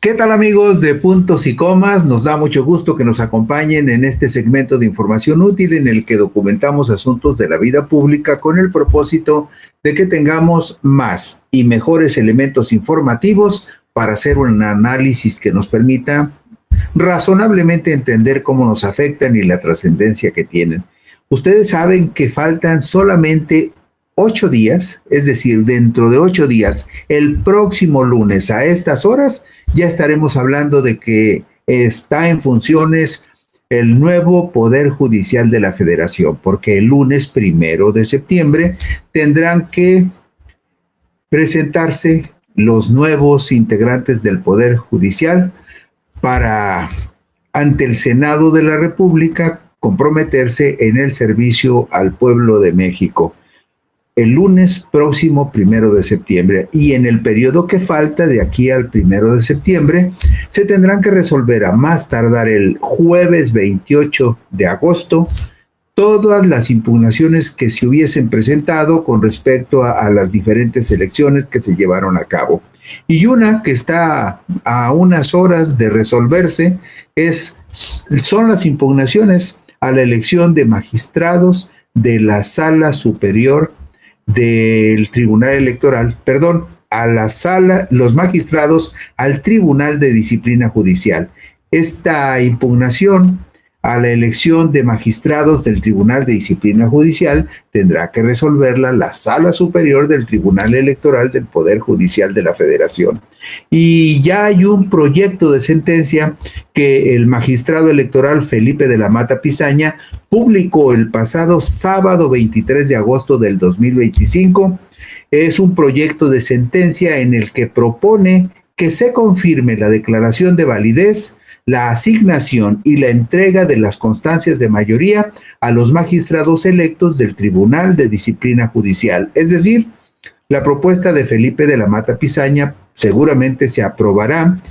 ¿Qué tal, amigos de Puntos y Comas? Nos da mucho gusto que nos acompañen en este segmento de información útil en el que documentamos asuntos de la vida pública con el propósito de que tengamos más y mejores elementos informativos para hacer un análisis que nos permita razonablemente entender cómo nos afectan y la trascendencia que tienen. Ustedes saben que faltan solamente 8 días, es decir, dentro de 8 días, el próximo lunes a estas horas, ya estaremos hablando de que está en funciones el nuevo Poder Judicial de la Federación, porque el lunes 1 de septiembre tendrán que presentarse los nuevos integrantes del Poder Judicial para, ante el Senado de la República, comprometerse en el servicio al pueblo de México. El lunes próximo 1 de septiembre, y en el periodo que falta de aquí al 1 de septiembre se tendrán que resolver a más tardar el jueves 28 de agosto todas las impugnaciones que se hubiesen presentado con respecto a las diferentes elecciones que se llevaron a cabo. Y una que está a unas horas de resolverse son las impugnaciones a la elección de magistrados de la Sala Superior del Tribunal Electoral, los magistrados al Tribunal de Disciplina Judicial. Esta impugnación a la elección de magistrados del Tribunal de Disciplina Judicial tendrá que resolverla la Sala Superior del Tribunal Electoral del Poder Judicial de la Federación. Y ya hay un proyecto de sentencia que el magistrado electoral Felipe de la Mata Pizaña publicó el pasado sábado 23 de agosto del 2025. Es un proyecto de sentencia en el que propone que se confirme la declaración de validez, la asignación y la entrega de las constancias de mayoría a los magistrados electos del Tribunal de Disciplina Judicial. Es decir, la propuesta de Felipe de la Mata Pizaña seguramente se aprobará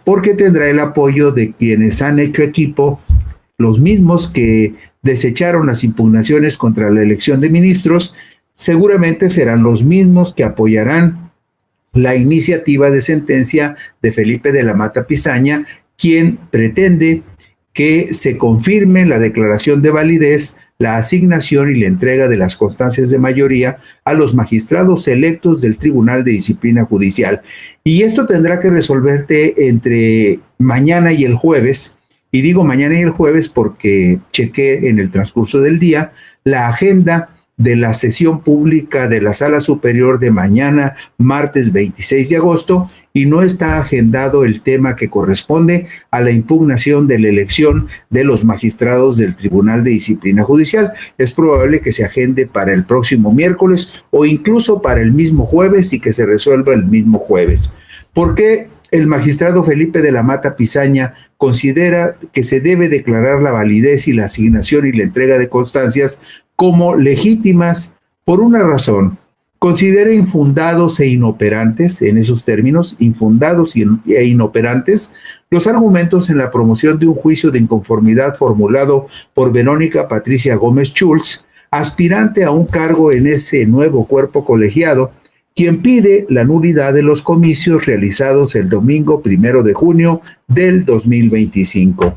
porque tendrá el apoyo de quienes han hecho equipo, los mismos que desecharon las impugnaciones contra la elección de ministros, seguramente serán los mismos que apoyarán la iniciativa de sentencia de Felipe de la Mata Pizaña, quien pretende que se confirme la declaración de validez, la asignación y la entrega de las constancias de mayoría a los magistrados electos del Tribunal de Disciplina Judicial. Y esto tendrá que resolverte entre mañana y el jueves. Y digo mañana y el jueves porque chequé en el transcurso del día la agenda de la sesión pública de la Sala Superior de mañana, martes 26 de agosto, y no está agendado el tema que corresponde a la impugnación de la elección de los magistrados del Tribunal de Disciplina Judicial. Es probable que se agende para el próximo miércoles o incluso para el mismo jueves y que se resuelva el mismo jueves. ¿Por qué el magistrado Felipe de la Mata Pizaña considera que se debe declarar la validez y la asignación y la entrega de constancias como legítimas? Por una razón: considera infundados e inoperantes, en esos términos, infundados e inoperantes, los argumentos en la promoción de un juicio de inconformidad formulado por Verónica Patricia Gómez Schultz, aspirante a un cargo en ese nuevo cuerpo colegiado, quien pide la nulidad de los comicios realizados el domingo 1 de junio del 2025.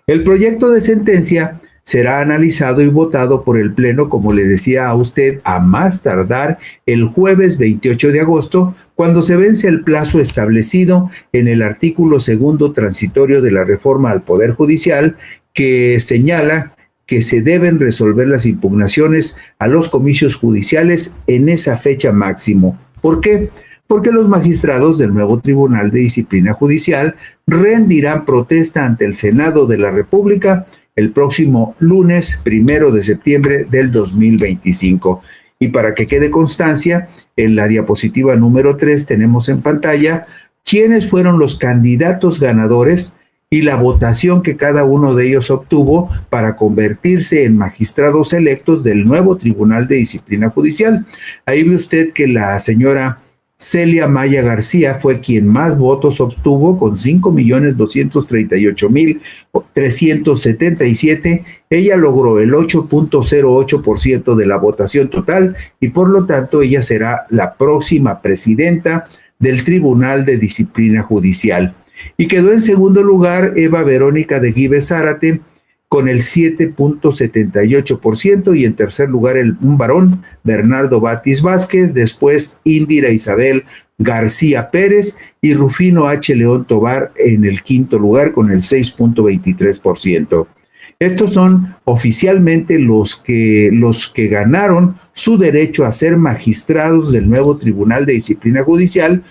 El proyecto de sentencia será analizado y votado por el Pleno, como le decía a usted, a más tardar el jueves 28 de agosto, cuando se vence el plazo establecido en el artículo 2 transitorio de la reforma al Poder Judicial, que señala que se deben resolver las impugnaciones a los comicios judiciales en esa fecha máximo. ¿Por qué? Porque los magistrados del nuevo Tribunal de Disciplina Judicial rendirán protesta ante el Senado de la República el próximo lunes 1 de septiembre del 2025. Y para que quede constancia, en la diapositiva número 3 tenemos en pantalla quiénes fueron los candidatos ganadores y la votación que cada uno de ellos obtuvo para convertirse en magistrados electos del nuevo Tribunal de Disciplina Judicial. Ahí ve usted que la señora Celia Maya García fue quien más votos obtuvo, con 5.238.377. Ella logró el 8.08% de la votación total y por lo tanto ella será la próxima presidenta del Tribunal de Disciplina Judicial. Y quedó en segundo lugar Eva Verónica de Gives Zárate con el 7.78%, y en tercer lugar un varón, Bernardo Batis Vázquez, después Indira Isabel García Pérez y Rufino H. León Tobar en el quinto lugar con el 6.23%. Estos son oficialmente los que ganaron su derecho a ser magistrados del nuevo Tribunal de Disciplina Judicial,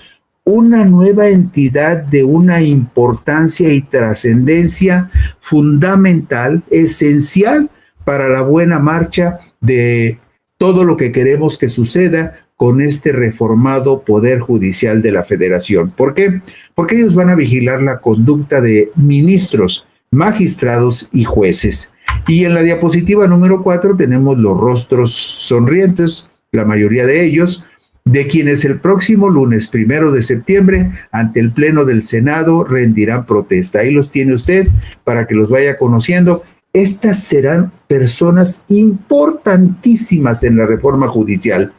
una nueva entidad de una importancia y trascendencia fundamental, esencial para la buena marcha de todo lo que queremos que suceda con este reformado Poder Judicial de la Federación. ¿Por qué? Porque ellos van a vigilar la conducta de ministros, magistrados y jueces. Y en la diapositiva número 4 tenemos los rostros sonrientes, la mayoría de ellos, de quienes el próximo lunes 1 de septiembre ante el Pleno del Senado rendirán protesta. Ahí los tiene usted para que los vaya conociendo. Estas serán personas importantísimas en la reforma judicial.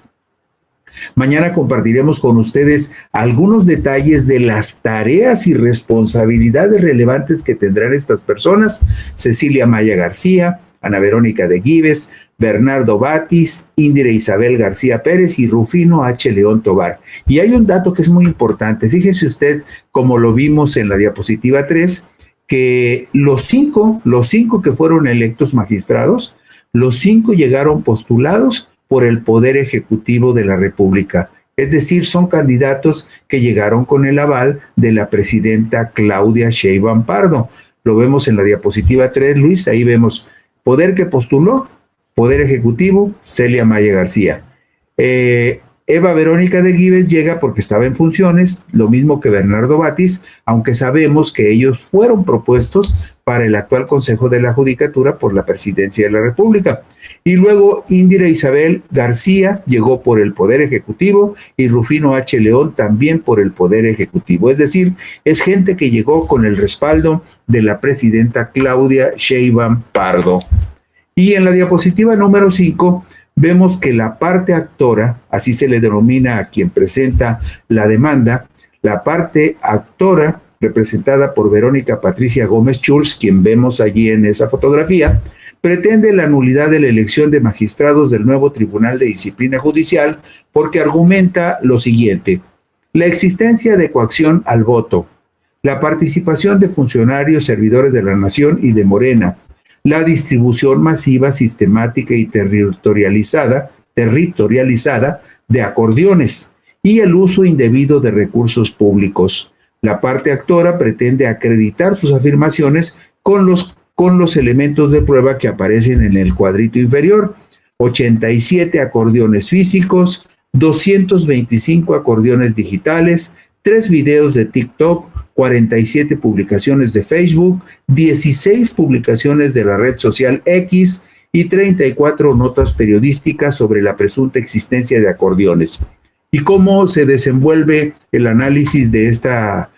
Mañana compartiremos con ustedes algunos detalles de las tareas y responsabilidades relevantes que tendrán estas personas: Cecilia Maya García, Ana Verónica de Gives, Bernardo Batis, Indira Isabel García Pérez y Rufino H. León Tobar. Y hay un dato que es muy importante. Fíjese usted, como lo vimos en la diapositiva 3, que los cinco que fueron electos magistrados, los 5 llegaron postulados por el Poder Ejecutivo de la República. Es decir, son candidatos que llegaron con el aval de la presidenta Claudia Sheinbaum Pardo. Lo vemos en la diapositiva 3, Luis, ahí vemos poder que postuló, Poder Ejecutivo, Celia Maya García. Eva Verónica de Gives llega porque estaba en funciones, lo mismo que Bernardo Batis, aunque sabemos que ellos fueron propuestos para el actual Consejo de la Judicatura por la Presidencia de la República. Y luego Indira Isabel García llegó por el Poder Ejecutivo y Rufino H. León también por el Poder Ejecutivo. Es decir, es gente que llegó con el respaldo de la presidenta Claudia Sheinbaum Pardo. Y en la diapositiva número 5 vemos que la parte actora, así se le denomina a quien presenta la demanda, la parte actora representada por Verónica Patricia Gómez Schulz, quien vemos allí en esa fotografía, pretende la nulidad de la elección de magistrados del nuevo Tribunal de Disciplina Judicial porque argumenta lo siguiente: la existencia de coacción al voto, la participación de funcionarios servidores de la Nación y de Morena, la distribución masiva, sistemática y territorializada de acordeones y el uso indebido de recursos públicos. La parte actora pretende acreditar sus afirmaciones con los elementos de prueba que aparecen en el cuadrito inferior: 87 acordeones físicos, 225 acordeones digitales, 3 videos de TikTok, 47 publicaciones de Facebook, 16 publicaciones de la red social X y 34 notas periodísticas sobre la presunta existencia de acordeones. ¿Y cómo se desenvuelve el análisis de esta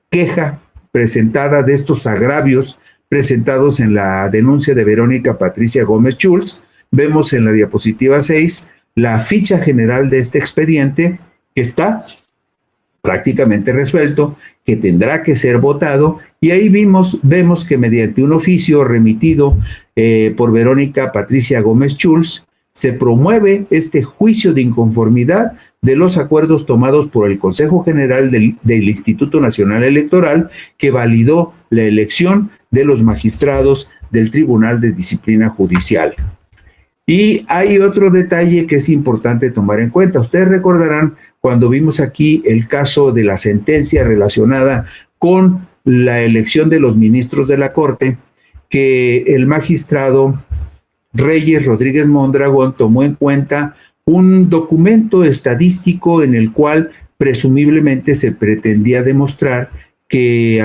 queja presentada, de estos agravios presentados en la denuncia de Verónica Patricia Gómez Schulz? Vemos en la diapositiva 6 la ficha general de este expediente, que está prácticamente resuelto, que tendrá que ser votado, y ahí vemos que mediante un oficio remitido por Verónica Patricia Gómez Schulz, se promueve este juicio de inconformidad de los acuerdos tomados por el Consejo General del Instituto Nacional Electoral, que validó la elección de los magistrados del Tribunal de Disciplina Judicial. Y hay otro detalle que es importante tomar en cuenta. Ustedes recordarán cuando vimos aquí el caso de la sentencia relacionada con la elección de los ministros de la Corte, que el magistrado Reyes Rodríguez Mondragón tomó en cuenta un documento estadístico en el cual presumiblemente se pretendía demostrar que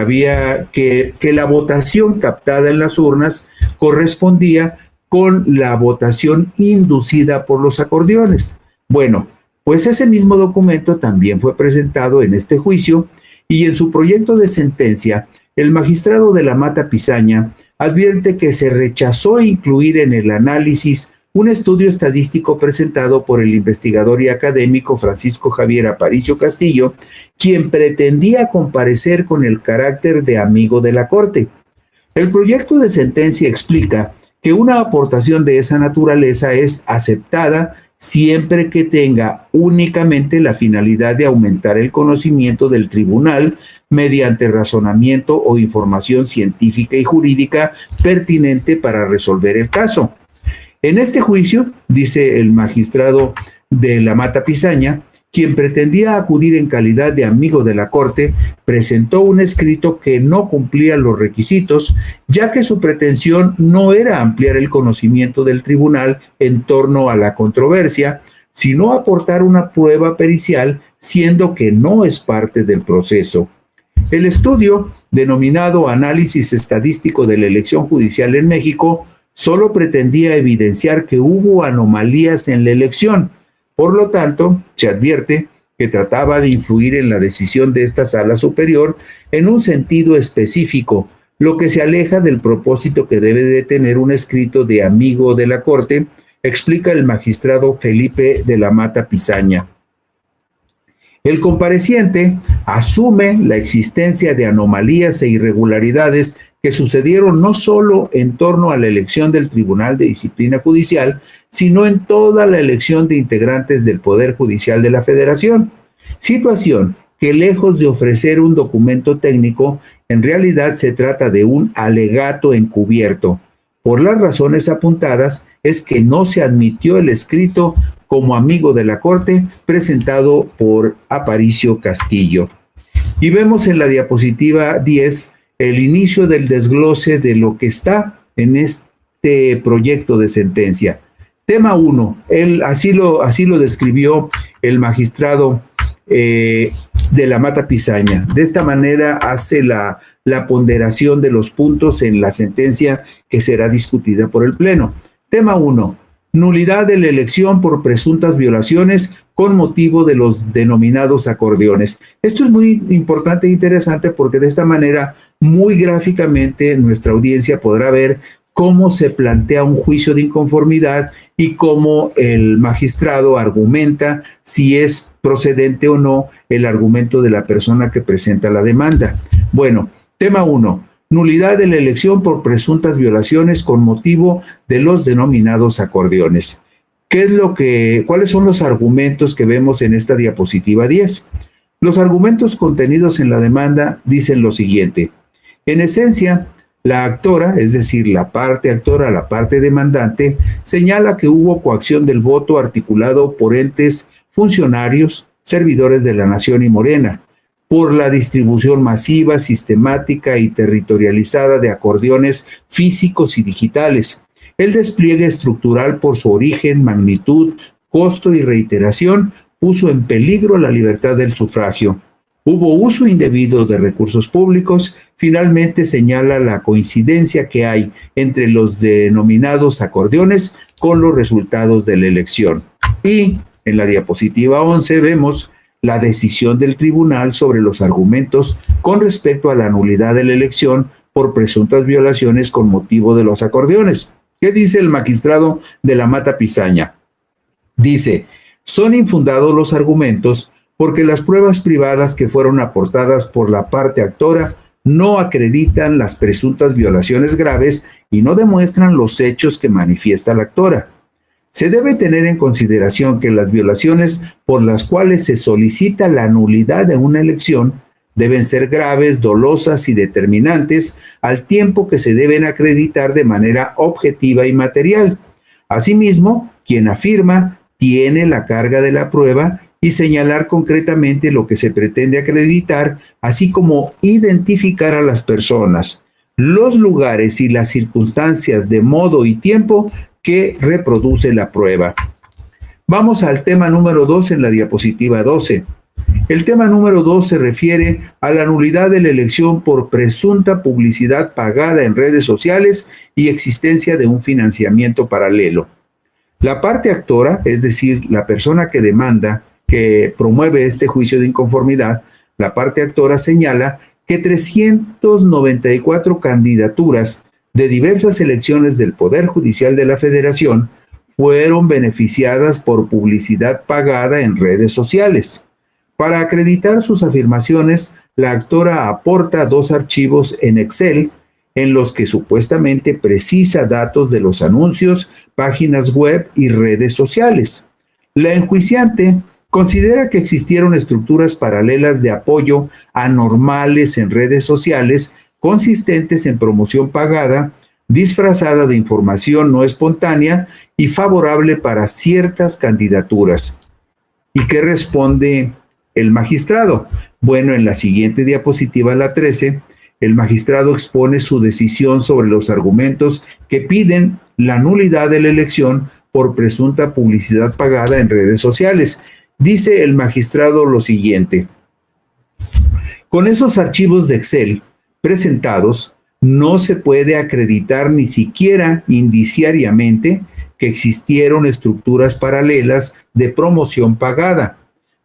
la votación captada en las urnas correspondía con la votación inducida por los acordeones. Bueno, pues ese mismo documento también fue presentado en este juicio, y en su proyecto de sentencia, el magistrado de la Mata Pizaña advierte que se rechazó incluir en el análisis un estudio estadístico presentado por el investigador y académico Francisco Javier Aparicio Castillo, quien pretendía comparecer con el carácter de amigo de la Corte. El proyecto de sentencia explica que una aportación de esa naturaleza es aceptada siempre que tenga únicamente la finalidad de aumentar el conocimiento del tribunal mediante razonamiento o información científica y jurídica pertinente para resolver el caso. En este juicio, dice el magistrado de la Mata Pizaña, quien pretendía acudir en calidad de amigo de la Corte, presentó un escrito que no cumplía los requisitos, ya que su pretensión no era ampliar el conocimiento del tribunal en torno a la controversia, sino aportar una prueba pericial, siendo que no es parte del proceso. El estudio, denominado Análisis Estadístico de la Elección Judicial en México, solo pretendía evidenciar que hubo anomalías en la elección. Por lo tanto, se advierte que trataba de influir en la decisión de esta sala superior en un sentido específico, lo que se aleja del propósito que debe de tener un escrito de amigo de la Corte, explica el magistrado Felipe de la Mata Pizaña. El compareciente asume la existencia de anomalías e irregularidades que sucedieron no solo en torno a la elección del Tribunal de Disciplina Judicial, sino en toda la elección de integrantes del Poder Judicial de la Federación. Situación que, lejos de ofrecer un documento técnico, en realidad se trata de un alegato encubierto. Por las razones apuntadas, es que no se admitió el escrito como amigo de la Corte presentado por Aparicio Castillo. Y vemos en la diapositiva 10 el inicio del desglose de lo que está en este proyecto de sentencia. Tema 1, así lo describió el magistrado de la Mata Pizaña. De esta manera hace la ponderación de los puntos en la sentencia que será discutida por el Pleno. Tema 1. Nulidad de la elección por presuntas violaciones con motivo de los denominados acordeones. Esto es muy importante e interesante porque de esta manera, muy gráficamente, nuestra audiencia podrá ver cómo se plantea un juicio de inconformidad y cómo el magistrado argumenta si es procedente o no el argumento de la persona que presenta la demanda. Bueno, tema 1. Nulidad de la elección por presuntas violaciones con motivo de los denominados acordeones. ¿Cuáles son los argumentos que vemos en esta diapositiva 10? Los argumentos contenidos en la demanda dicen lo siguiente. En esencia, la actora, es decir, la parte actora, la parte demandante, señala que hubo coacción del voto articulado por entes funcionarios, servidores de la Nación y Morena, por la distribución masiva, sistemática y territorializada de acordeones físicos y digitales, el despliegue estructural por su origen, magnitud, costo y reiteración puso en peligro la libertad del sufragio. Hubo uso indebido de recursos públicos. Finalmente señala la coincidencia que hay entre los denominados acordeones con los resultados de la elección. Y en la diapositiva 11 vemos la decisión del tribunal sobre los argumentos con respecto a la nulidad de la elección por presuntas violaciones con motivo de los acordeones. ¿Qué dice el magistrado de la Mata Pizaña? Dice, son infundados los argumentos porque las pruebas privadas que fueron aportadas por la parte actora no acreditan las presuntas violaciones graves y no demuestran los hechos que manifiesta la actora. Se debe tener en consideración que las violaciones por las cuales se solicita la nulidad de una elección deben ser graves, dolosas y determinantes, al tiempo que se deben acreditar de manera objetiva y material. Asimismo, quien afirma tiene la carga de la prueba y señalar concretamente lo que se pretende acreditar, así como identificar a las personas, los lugares y las circunstancias de modo y tiempo que reproduce la prueba. Vamos al tema número 2 en la diapositiva 12. El tema número 2 se refiere a la nulidad de la elección por presunta publicidad pagada en redes sociales y existencia de un financiamiento paralelo. La parte actora, es decir, la persona que demanda, que promueve este juicio de inconformidad, la parte actora señala que 394 candidaturas de diversas elecciones del Poder Judicial de la Federación fueron beneficiadas por publicidad pagada en redes sociales. Para acreditar sus afirmaciones, la actora aporta 2 archivos en Excel en los que supuestamente precisa datos de los anuncios, páginas web y redes sociales. La enjuiciante considera que existieron estructuras paralelas de apoyo anormales en redes sociales consistentes en promoción pagada, disfrazada de información no espontánea y favorable para ciertas candidaturas. ¿Y qué responde el magistrado? Bueno, en la siguiente diapositiva, la 13, el magistrado expone su decisión sobre los argumentos que piden la nulidad de la elección por presunta publicidad pagada en redes sociales. Dice el magistrado lo siguiente: con esos archivos de Excel presentados, no se puede acreditar ni siquiera indiciariamente que existieron estructuras paralelas de promoción pagada,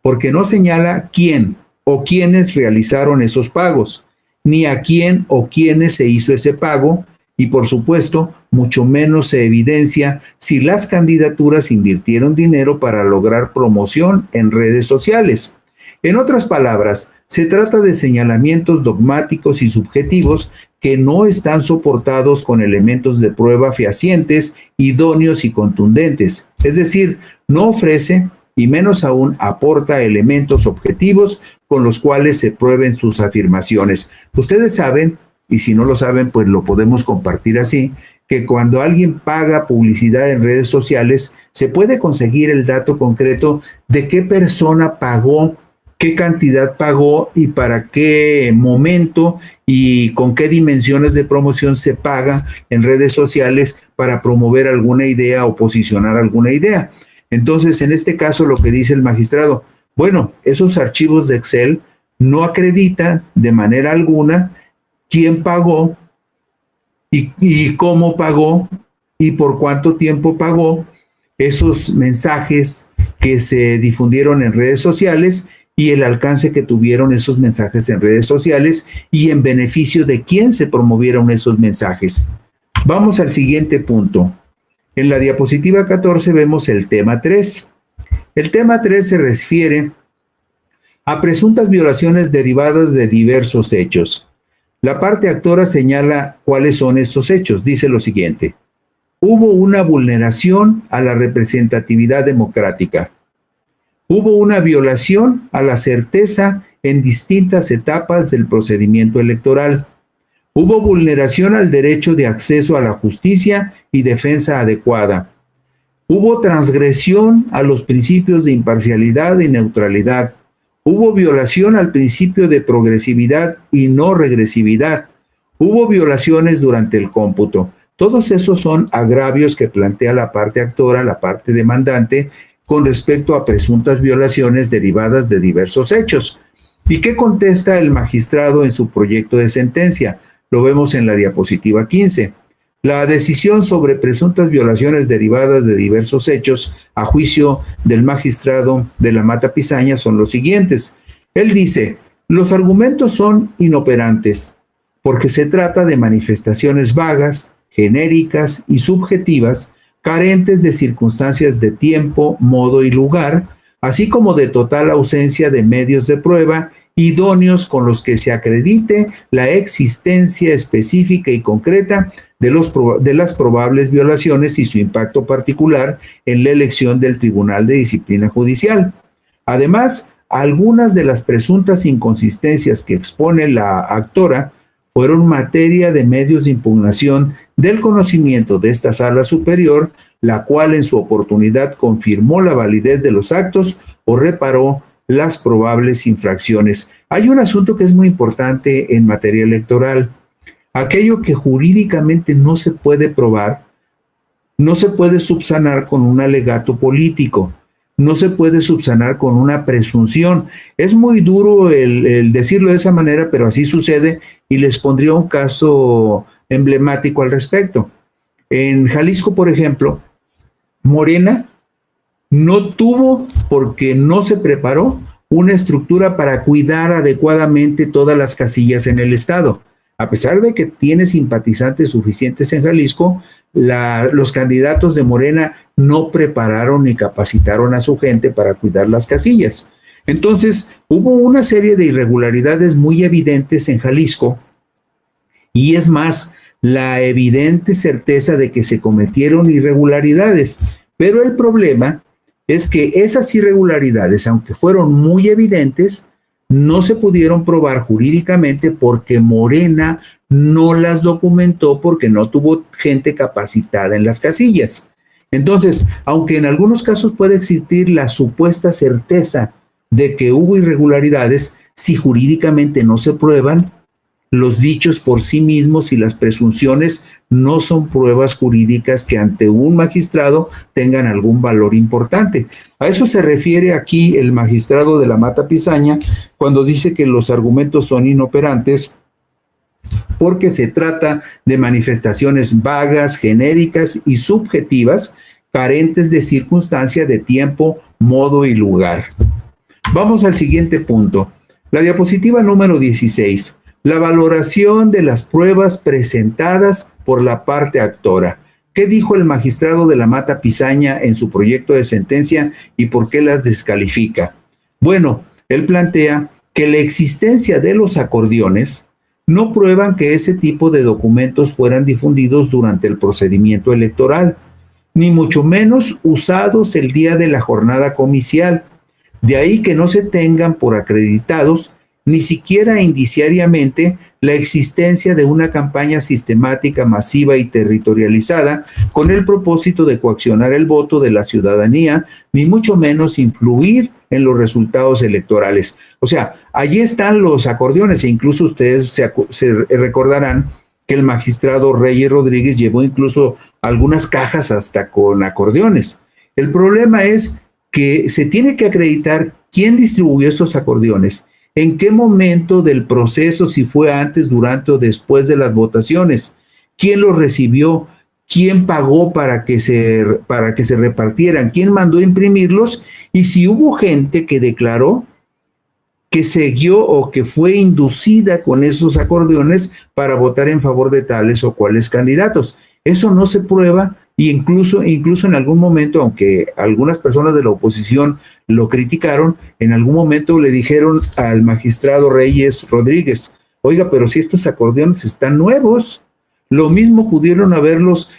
porque no señala quién o quiénes realizaron esos pagos, ni a quién o quiénes se hizo ese pago, y por supuesto, mucho menos se evidencia si las candidaturas invirtieron dinero para lograr promoción en redes sociales. En otras palabras, se trata de señalamientos dogmáticos y subjetivos que no están soportados con elementos de prueba fehacientes, idóneos y contundentes. Es decir, no ofrece y menos aún aporta elementos objetivos con los cuales se prueben sus afirmaciones. Ustedes saben, y si no lo saben, pues lo podemos compartir así, que cuando alguien paga publicidad en redes sociales, se puede conseguir el dato concreto de qué persona pagó, qué cantidad pagó y para qué momento y con qué dimensiones de promoción se paga en redes sociales para promover alguna idea o posicionar alguna idea. Entonces, en este caso, lo que dice el magistrado, bueno, esos archivos de Excel no acreditan de manera alguna quién pagó y cómo pagó y por cuánto tiempo pagó esos mensajes que se difundieron en redes sociales y el alcance que tuvieron esos mensajes en redes sociales y en beneficio de quién se promovieron esos mensajes. Vamos al siguiente punto. En la diapositiva 14 vemos el tema 3. El tema 3 se refiere a presuntas violaciones derivadas de diversos hechos. La parte actora señala cuáles son esos hechos. Dice lo siguiente: hubo una vulneración a la representatividad democrática. Hubo una violación a la certeza en distintas etapas del procedimiento electoral. Hubo vulneración al derecho de acceso a la justicia y defensa adecuada. Hubo transgresión a los principios de imparcialidad y neutralidad. Hubo violación al principio de progresividad y no regresividad. Hubo violaciones durante el cómputo. Todos esos son agravios que plantea la parte actora, la parte demandante, con respecto a presuntas violaciones derivadas de diversos hechos. ¿Y qué contesta el magistrado en su proyecto de sentencia? Lo vemos en la diapositiva 15. La decisión sobre presuntas violaciones derivadas de diversos hechos, a juicio del magistrado de la Mata Pizaña, son los siguientes. Él dice: los argumentos son inoperantes, porque se trata de manifestaciones vagas, genéricas y subjetivas, carentes de circunstancias de tiempo, modo y lugar, así como de total ausencia de medios de prueba idóneos con los que se acredite la existencia específica y concreta de las probables violaciones y su impacto particular en la elección del Tribunal de Disciplina Judicial. Además, algunas de las presuntas inconsistencias que expone la actora fueron materia de medios de impugnación del conocimiento de esta Sala Superior, la cual en su oportunidad confirmó la validez de los actos o reparó las probables infracciones. Hay un asunto que es muy importante en materia electoral. Aquello que jurídicamente no se puede probar, no se puede subsanar con un alegato político, no se puede subsanar con una presunción. Es muy duro el decirlo de esa manera, pero así sucede, y les pondría un caso emblemático al respecto. En Jalisco, por ejemplo, Morena no tuvo, porque no se preparó, una estructura para cuidar adecuadamente todas las casillas en el estado. A pesar de que tiene simpatizantes suficientes en Jalisco, los candidatos de Morena no prepararon ni capacitaron a su gente para cuidar las casillas. Entonces, hubo una serie de irregularidades muy evidentes en Jalisco, y es más, la evidente certeza de que se cometieron irregularidades. Pero el problema es que esas irregularidades, aunque fueron muy evidentes, no se pudieron probar jurídicamente porque Morena no las documentó, porque no tuvo gente capacitada en las casillas. Entonces, aunque en algunos casos puede existir la supuesta certeza de que hubo irregularidades, si jurídicamente no se prueban, los dichos por sí mismos y las presunciones no son pruebas jurídicas que ante un magistrado tengan algún valor importante. A eso se refiere aquí el magistrado de la Mata Pizaña cuando dice que los argumentos son inoperantes porque se trata de manifestaciones vagas, genéricas y subjetivas, carentes de circunstancia, de tiempo, modo y lugar. Vamos al siguiente punto. La diapositiva número 16. La valoración de las pruebas presentadas por la parte actora. ¿Qué dijo el magistrado de la Mata Pizaña en su proyecto de sentencia y por qué las descalifica? Bueno, él plantea que la existencia de los acordeones no prueban que ese tipo de documentos fueran difundidos durante el procedimiento electoral, ni mucho menos usados el día de la jornada comicial. De ahí que no se tengan por acreditados ni siquiera indiciariamente la existencia de una campaña sistemática, masiva y territorializada con el propósito de coaccionar el voto de la ciudadanía, ni mucho menos influir en los resultados electorales. O sea, allí están los acordeones e incluso ustedes se recordarán que el magistrado Reyes Rodríguez llevó incluso algunas cajas hasta con acordeones. El problema es que se tiene que acreditar quién distribuyó esos acordeones, en qué momento del proceso, si fue antes, durante o después de las votaciones, quién los recibió, quién pagó para que se repartieran, quién mandó imprimirlos y si hubo gente que declaró que siguió o que fue inducida con esos acordeones para votar en favor de tales o cuales candidatos. Eso no se prueba y incluso en algún momento, aunque algunas personas de la oposición lo criticaron, en algún momento le dijeron al magistrado Reyes Rodríguez, oiga, pero si estos acordeones están nuevos, lo mismo pudieron haberlos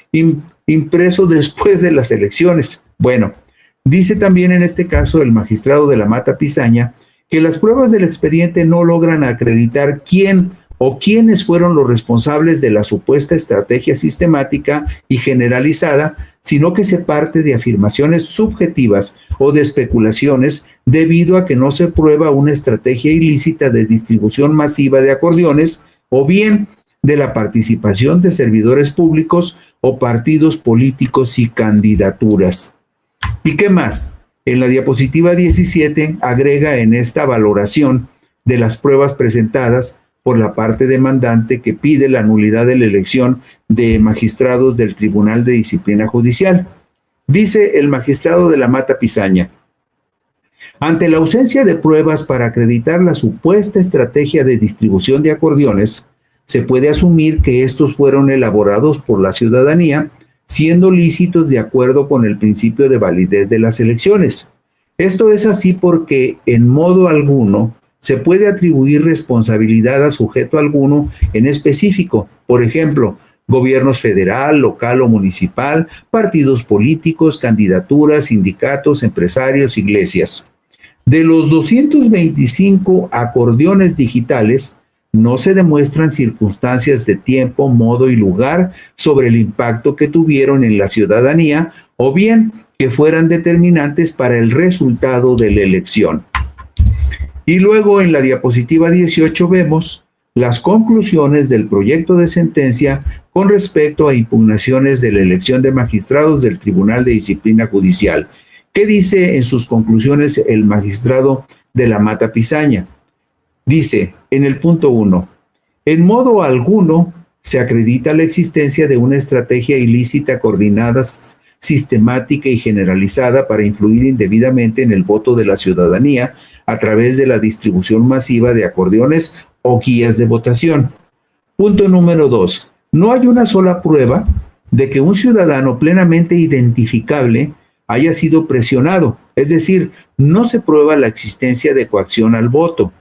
impreso después de las elecciones. Bueno, dice también en este caso el magistrado de la Mata Pizaña que las pruebas del expediente no logran acreditar quién o quiénes fueron los responsables de la supuesta estrategia sistemática y generalizada, sino que se parte de afirmaciones subjetivas o de especulaciones debido a que no se prueba una estrategia ilícita de distribución masiva de acordeones o bien de la participación de servidores públicos o partidos políticos y candidaturas. ¿Y qué más? En la diapositiva 17 agrega en esta valoración de las pruebas presentadas por la parte demandante que pide la nulidad de la elección de magistrados del Tribunal de Disciplina Judicial. Dice el magistrado de la Mata Pizaña, ante la ausencia de pruebas para acreditar la supuesta estrategia de distribución de acordeones, se puede asumir que estos fueron elaborados por la ciudadanía, siendo lícitos de acuerdo con el principio de validez de las elecciones. Esto es así porque en modo alguno se puede atribuir responsabilidad a sujeto alguno en específico, por ejemplo, gobiernos federal, local o municipal, partidos políticos, candidaturas, sindicatos, empresarios, iglesias. De los 225 acordeones digitales, no se demuestran circunstancias de tiempo, modo y lugar sobre el impacto que tuvieron en la ciudadanía o bien que fueran determinantes para el resultado de la elección. Y luego en la diapositiva 18 vemos las conclusiones del proyecto de sentencia con respecto a impugnaciones de la elección de magistrados del Tribunal de Disciplina Judicial. ¿Qué dice en sus conclusiones el magistrado de la Mata Pizaña? Dice en el punto 1, en modo alguno se acredita la existencia de una estrategia ilícita coordinada, sistemática y generalizada para influir indebidamente en el voto de la ciudadanía a través de la distribución masiva de acordeones o guías de votación. Punto número 2. No hay una sola prueba de que un ciudadano plenamente identificable haya sido presionado. Es decir, no se prueba la existencia de coacción al voto.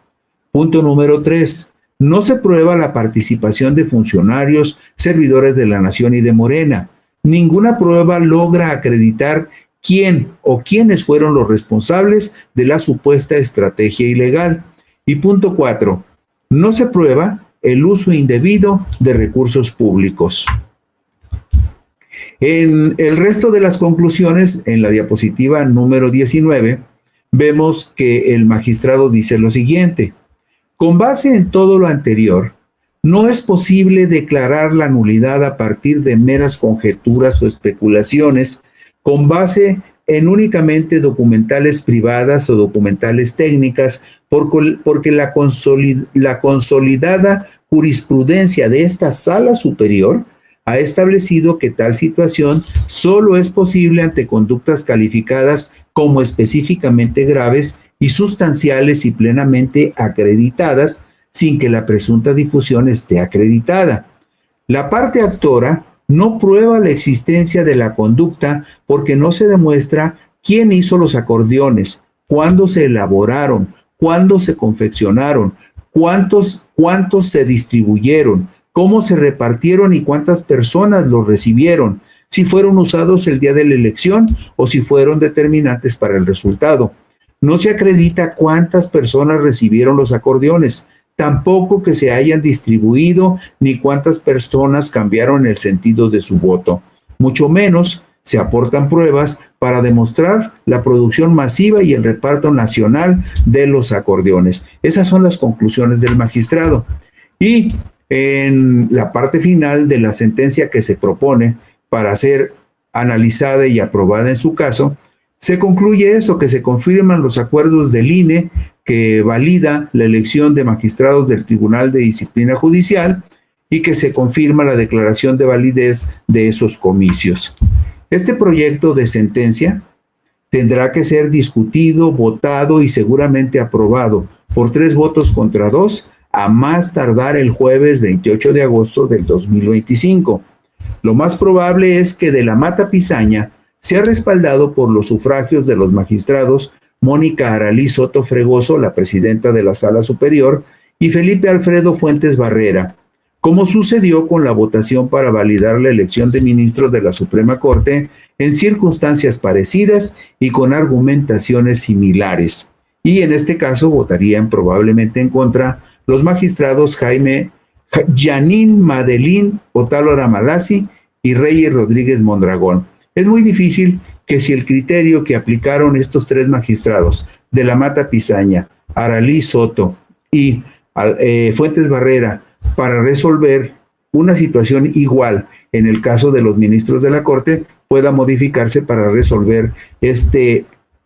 Punto número 3. No se prueba la participación de funcionarios, servidores de la Nación y de Morena. Ninguna prueba logra acreditar quién o quiénes fueron los responsables de la supuesta estrategia ilegal. Y punto 4. No se prueba el uso indebido de recursos públicos. En el resto de las conclusiones, en la diapositiva número 19, vemos que el magistrado dice lo siguiente: con base en todo lo anterior, no es posible declarar la nulidad a partir de meras conjeturas o especulaciones con base en únicamente documentales privadas o documentales técnicas, porque la consolidada jurisprudencia de esta sala superior ha establecido que tal situación solo es posible ante conductas calificadas como específicamente graves y sustanciales y plenamente acreditadas, sin que la presunta difusión esté acreditada. La parte actora no prueba la existencia de la conducta porque no se demuestra quién hizo los acordeones, cuándo se elaboraron, cuándo se confeccionaron, cuántos se distribuyeron, cómo se repartieron y cuántas personas los recibieron, si fueron usados el día de la elección o si fueron determinantes para el resultado. No se acredita cuántas personas recibieron los acordeones, tampoco que se hayan distribuido ni cuántas personas cambiaron el sentido de su voto. Mucho menos se aportan pruebas para demostrar la producción masiva y el reparto nacional de los acordeones. Esas son las conclusiones del magistrado. Y en la parte final de la sentencia que se propone para ser analizada y aprobada en su caso, se concluye eso, que se confirman los acuerdos del INE que valida la elección de magistrados del Tribunal de Disciplina Judicial y que se confirma la declaración de validez de esos comicios. Este proyecto de sentencia tendrá que ser discutido, votado y seguramente aprobado por 3 votos contra 2 a más tardar el jueves 28 de agosto del 2025. Lo más probable es que de la Mata Pizaña sea respaldado por los sufragios de los magistrados Mónica Aralí Soto Fregoso, la presidenta de la Sala Superior, y Felipe Alfredo Fuentes Barrera, como sucedió con la votación para validar la elección de ministros de la Suprema Corte en circunstancias parecidas y con argumentaciones similares. Y en este caso votarían probablemente en contra los magistrados Yanín Madelín Otálora Malassi y Reyes Rodríguez Mondragón. Es muy difícil que si el criterio que aplicaron estos 3 magistrados de la Mata Pizaña, Aralí Soto y Fuentes Barrera para resolver una situación igual en el caso de los ministros de la Corte pueda modificarse para resolver este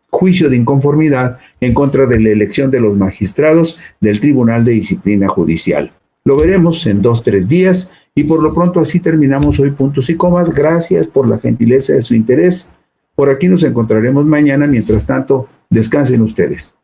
juicio de inconformidad en contra de la elección de los magistrados del Tribunal de Disciplina Judicial. Lo veremos en 2-3 días y por lo pronto así terminamos hoy Puntos y Comas. Gracias por la gentileza de su interés. Por aquí nos encontraremos mañana. Mientras tanto, descansen ustedes.